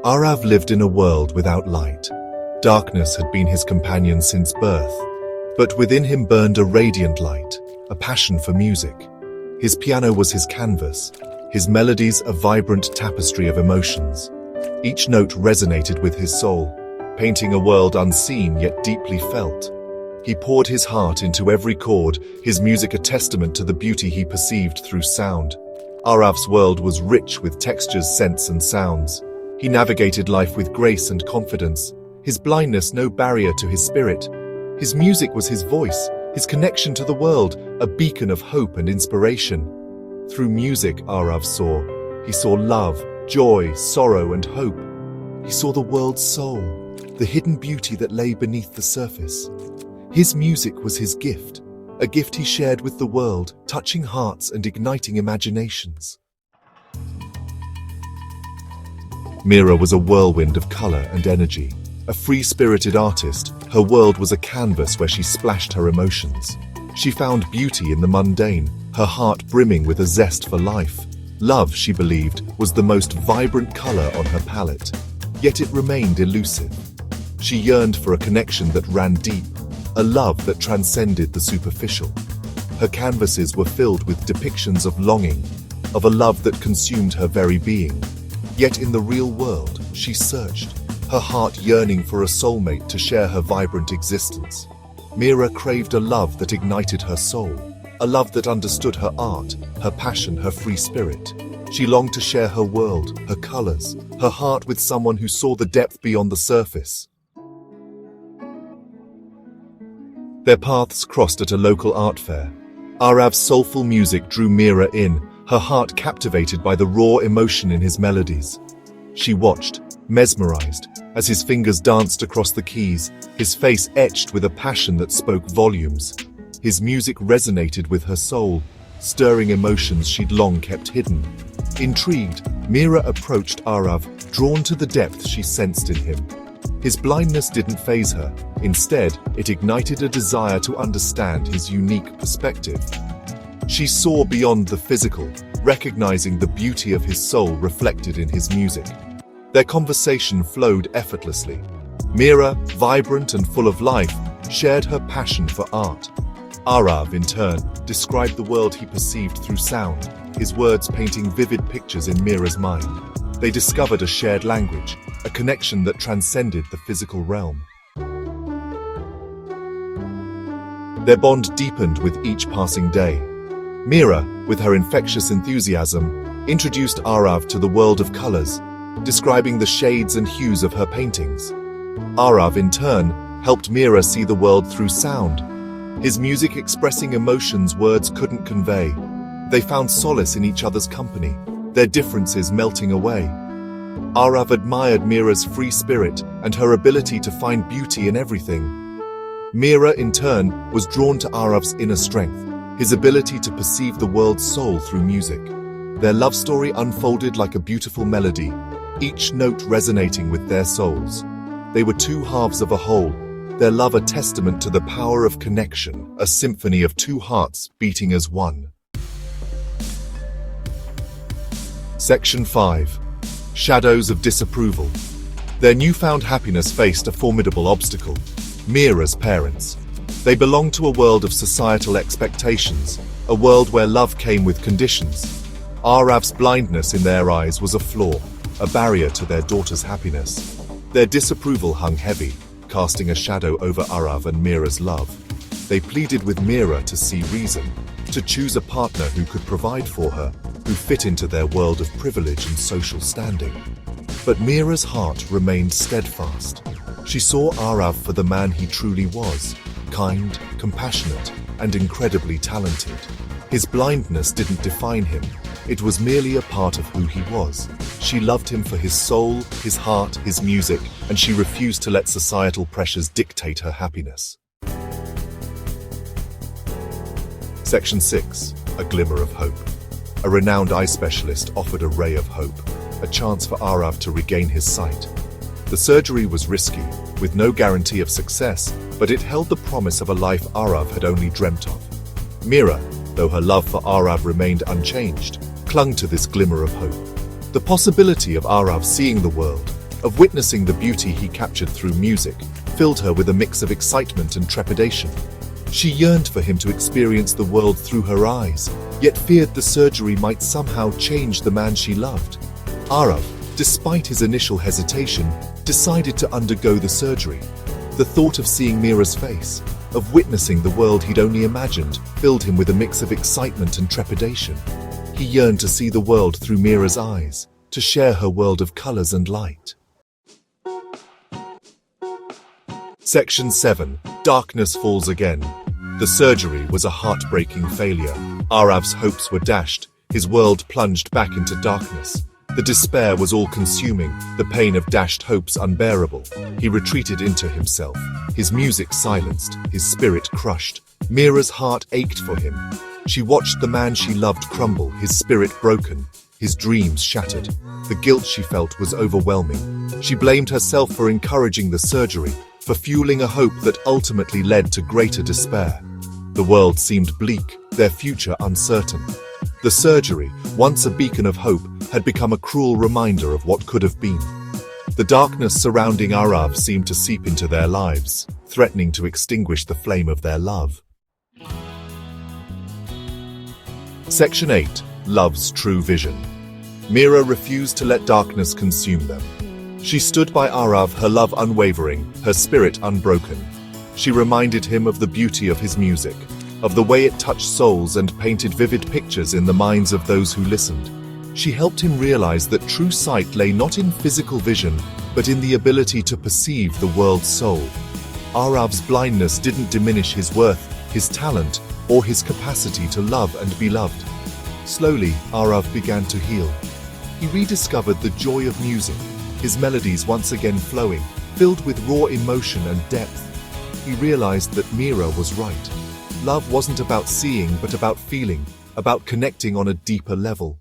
Aarav lived in a world without light. Darkness had been his companion since birth, but within him burned a radiant light, a passion for music. His piano was his canvas, his melodies a vibrant tapestry of emotions. Each note resonated with his soul, painting a world unseen yet deeply felt. He poured his heart into every chord, his music a testament to the beauty he perceived through sound. Aarav's world was rich with textures, scents, and sounds. He navigated life with grace and confidence, his blindness no barrier to his spirit. His music was his voice, his connection to the world, a beacon of hope and inspiration. Through music, Aarav saw. He saw love, joy, sorrow, and hope. He saw the world's soul, the hidden beauty that lay beneath the surface. His music was his gift, a gift he shared with the world, touching hearts and igniting imaginations. Meera was a whirlwind of color and energy. A free-spirited artist, her world was a canvas where she splashed her emotions. She found beauty in the mundane, her heart brimming with a zest for life. Love, she believed, was the most vibrant color on her palette, yet it remained elusive. She yearned for a connection that ran deep, a love that transcended the superficial. Her canvases were filled with depictions of longing, of a love that consumed her very being. Yet in the real world, she searched, her heart yearning for a soulmate to share her vibrant existence. Meera craved a love that ignited her soul, a love that understood her art, her passion, her free spirit. She longed to share her world, her colors, her heart with someone who saw the depth beyond the surface. Their paths crossed at a local art fair. Aarav's soulful music drew Meera in, her heart captivated by the raw emotion in his melodies. She watched, mesmerized, as his fingers danced across the keys, his face etched with a passion that spoke volumes. His music resonated with her soul, stirring emotions she'd long kept hidden. Intrigued, Meera approached Aarav, drawn to the depth she sensed in him. His blindness didn't faze her. Instead, it ignited a desire to understand his unique perspective. She saw beyond the physical, recognizing the beauty of his soul reflected in his music. Their conversation flowed effortlessly. Meera, vibrant and full of life, shared her passion for art. Aarav, in turn, described the world he perceived through sound, his words painting vivid pictures in Meera's mind. They discovered a shared language, a connection that transcended the physical realm. Their bond deepened with each passing day. Meera, with her infectious enthusiasm, introduced Aarav to the world of colors, describing the shades and hues of her paintings. Aarav, in turn, helped Meera see the world through sound, his music expressing emotions words couldn't convey. They found solace in each other's company, their differences melting away. Aarav admired Meera's free spirit and her ability to find beauty in everything. Meera, in turn, was drawn to Aarav's inner strength, his ability to perceive the world's soul through music. Their love story unfolded like a beautiful melody, each note resonating with their souls. They were two halves of a whole, their love a testament to the power of connection, a symphony of two hearts beating as one. Section 5. Shadows of Disapproval. Their newfound happiness faced a formidable obstacle: Meera's parents. They belonged to a world of societal expectations, a world where love came with conditions. Aarav's blindness in their eyes was a flaw, a barrier to their daughter's happiness. Their disapproval hung heavy, casting a shadow over Aarav and Meera's love. They pleaded with Meera to see reason, to choose a partner who could provide for her, who fit into their world of privilege and social standing. But Meera's heart remained steadfast. She saw Aarav for the man he truly was: kind, compassionate, and incredibly talented. His blindness didn't define him. It was merely a part of who he was. She loved him for his soul, his heart, his music, and she refused to let societal pressures dictate her happiness. Section 6. A Glimmer of Hope. A renowned eye specialist offered a ray of hope, a chance for Aarav to regain his sight. The surgery was risky, with no guarantee of success, but it held the promise of a life Aarav had only dreamt of. Meera, though her love for Aarav remained unchanged, clung to this glimmer of hope. The possibility of Aarav seeing the world, of witnessing the beauty he captured through music, filled her with a mix of excitement and trepidation. She yearned for him to experience the world through her eyes, yet feared the surgery might somehow change the man she loved. Aarav, despite his initial hesitation, decided to undergo the surgery. The thought of seeing Meera's face, of witnessing the world he'd only imagined, filled him with a mix of excitement and trepidation. He yearned to see the world through Meera's eyes, to share her world of colors and light. Section 7. Darkness falls again. The surgery was a heartbreaking failure. Aarav's hopes were dashed. His world plunged back into darkness. The despair was all-consuming, the pain of dashed hopes unbearable. He retreated into himself, his music silenced, his spirit crushed. Meera's heart ached for him. She watched the man she loved crumble, his spirit broken, his dreams shattered. The guilt she felt was overwhelming. She blamed herself for encouraging the surgery, for fueling a hope that ultimately led to greater despair. The world seemed bleak, their future uncertain. The surgery, once a beacon of hope, had become a cruel reminder of what could have been. The darkness surrounding Aarav seemed to seep into their lives, threatening to extinguish the flame of their love. Section 8. Love's True Vision. Meera refused to let darkness consume them. She stood by Aarav, her love unwavering, her spirit unbroken. She reminded him of the beauty of his music, of the way it touched souls and painted vivid pictures in the minds of those who listened. She helped him realize that true sight lay not in physical vision, but in the ability to perceive the world's soul. Aarav's blindness didn't diminish his worth, his talent, or his capacity to love and be loved. Slowly, Aarav began to heal. He rediscovered the joy of music, his melodies once again flowing, filled with raw emotion and depth. He realized that Meera was right. Love wasn't about seeing, but about feeling, about connecting on a deeper level.